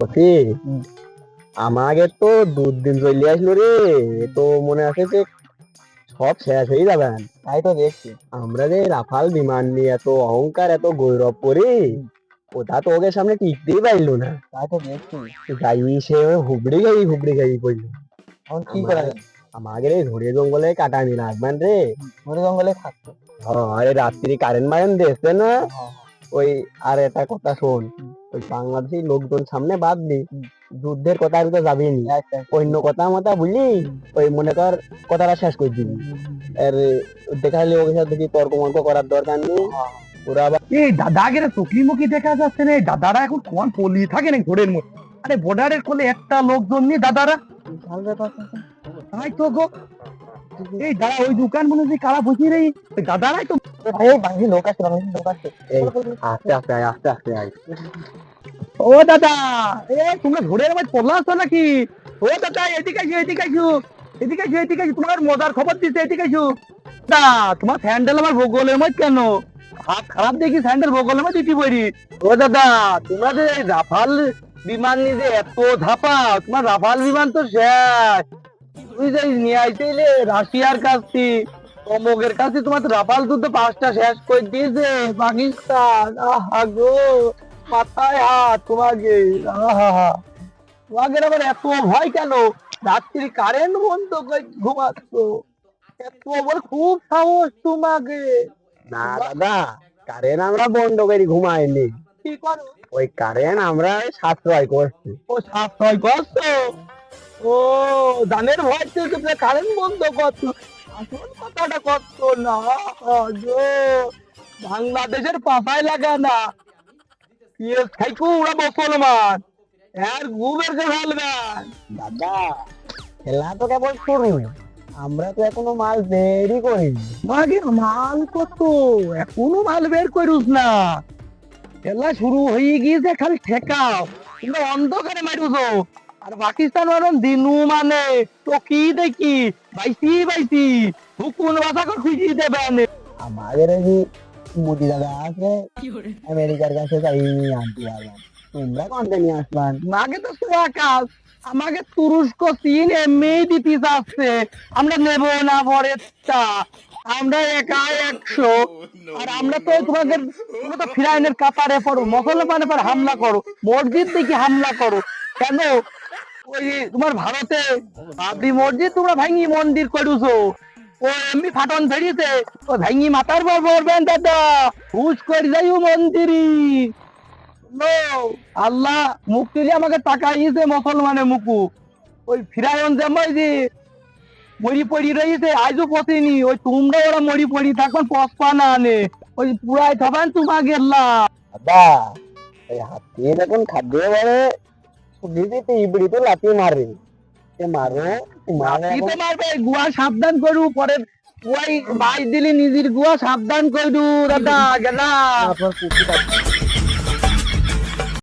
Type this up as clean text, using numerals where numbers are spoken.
কচি আমাকে তো দুদিন চলে আসলো রে। তো মনে আছে যে সব শেষ হয়ে যাবে। তাই তো দেখছি। আমরা যে রাফাল বিমান নিয়ে এত অহংকার এত গৌরব করি, ওটা তো ওকে সামনে টিকতেই পারলো না। তাই তো দেখছি। যাই সে হুবড়ি খাই পড়লো। এখন কি করা যায়? আমাদের এই ঝড়ে জঙ্গলে কাটানি রাখবেন রে। মরে জঙ্গলে থাকতো। আরে রাত্রি কারেন্ট মারেন দেখছে না। হ্যাঁ, ওই আর একটা কথা শোন, ওই বাংলাদেশি লোকজন সামনে বাদ দি, যুদ্ধের কথা আর তো যাবি নি। আচ্ছা, অন্য কথা মতা বুঝলি, ওই মনে কর কথাটা শেষ করে দিবি। আর দেখালে ওকে সাথে দেখি তর্ক মর্ক করার দরকার নেই। ওরা আবার এই দাদা আগের চোখি মুখি দেখা যাচ্ছে না। এই দাদারা এখন কোন পলি থাকে না ঘোরের মধ্যে। আরে বর্ডারের কোলে একটা লোকজন নিয়ে দাদারা বিশাল ব্যাপার তো। তাই তো গো। এই দাদা ওই দোকান মনে যে কারা বসিয়ে রে, ওই দাদারাই তো। এই বাংলি লোক আছে, বাংলি লোক আছে। এই আস্তে আস্তে আয়, আস্তে আস্তে আয়। ও দাদা, এ তোমরা ঘোরের মধ্যে পড়লা আসছো নাকি? ও দাদা এদিকে আসো, এদিকে আসো, এদিকে আসো, এদিকে আসো, তোমার মজার খবর দিতে এদিকে আসো। দা তোমার স্যান্ডেল আমার ভূগোলের মধ্যে কেন? হাত খারাপ দেখি স্যান্ডেল ভূগোলের মধ্যে দিতে পারি। ও দাদা, তোমরা যে এই রাফাল বিমান নিয়ে যে এত ধাপা, তোমার রাফাল বিমান তো শেষ। তুই যে নিয়ে আইছিলে রাশিয়ার কাছে, অমুকের কাছে, তোমার তো রাফাল যুদ্ধ 5টা শেষ করে দিয়েছে পাকিস্তান। আহা গো, মাথায় হাত তোমাকে। আহা, তোমাকে আবার এত ভয় কেন? রাত্রি কারেন্ট বন্ধ করে ঘুমাচ্ছ, এত বড় খুব সাহস তোমাকে। না দাদা, কারেন্ট আমরা বন্ধ করে ঘুমাইনি। কি করো? ওই কারেন্ট আমরা সাশ্রয় করছি। ও সাশ্রয় করছো? ও দানের ভয় তো তোমরা কারেন্ট বন্ধ করছো, আসল কথাটা করছো না। গো, বাংলাদেশের পাশায় লাগা না, পিএস খাইকু ওরা মুসলমান, আর গুবের কে ফেলবেন। দাদা, খেলা তো কেবল শুরু, আমরা তো এখনো মাল বেরই করিনি। মাগে মাল কত, এখনো মাল বের করুস না। খেলা শুরু হয়ে গিয়েছে, খালি ঠেকাও। তোমরা অন্ধকারে মারুছো, আর পাকিস্তান মানে দিনু মানে তো কি দেখি বাইসি বাইসি হুকুন বাসা করে খুঁজিয়ে দেবেন। আমাদের এই যে মোদি দাদা আছে, আমেরিকার কাছে চাই নিয়ে আনতে পারবেন। তোমরা কোনটা নিয়ে আসবান? আগে তো আকাশ, আমাকে তুরস্ক চীন এমনি দিতে যাচ্ছে, আমরা নেব না পরেরটা। আমরা একাই 100, আর আমরা তো তোমাদের, তোমরা তো ফিরাইনের কাতারে পড়ো, মুসলমানের পর হামলা করো, মসজিদ দেখি হামলা করো কেন? ওই তোমার ভারতে বাবরি মসজিদ তোমরা ভাঙি মন্দির করুছো, ও এমনি ফাটন ধরিয়েছে, ও ভাঙি মাথার পর পড়বেন দাদা, হুশ করে যাইও মন্দিরই। নো, আল্লাহ মুখ তুলে আমাকে টাকা ইয়েছে মুসলমানের মুকু। ওই ফিরায়ন যেমন যে মরি পড়ি রয়েছে আজও পথেনি, ওই তোমরা ওরা মরি পড়ি থাকুন পসপা না আনে, ওই পুরাই থাকেন তোমা গেল্লা। দাদা, এই হাতি এখন খাদ্য বলে দিদি ইবড়ি তো লাথি মারে। সে মারো, মারে কি তো মারবে, গুয়া সাবধান করু পরে, গুয়াই বাই দিলি নিজের গুয়া সাবধান করু দাদা গেলা। আপনার পুষি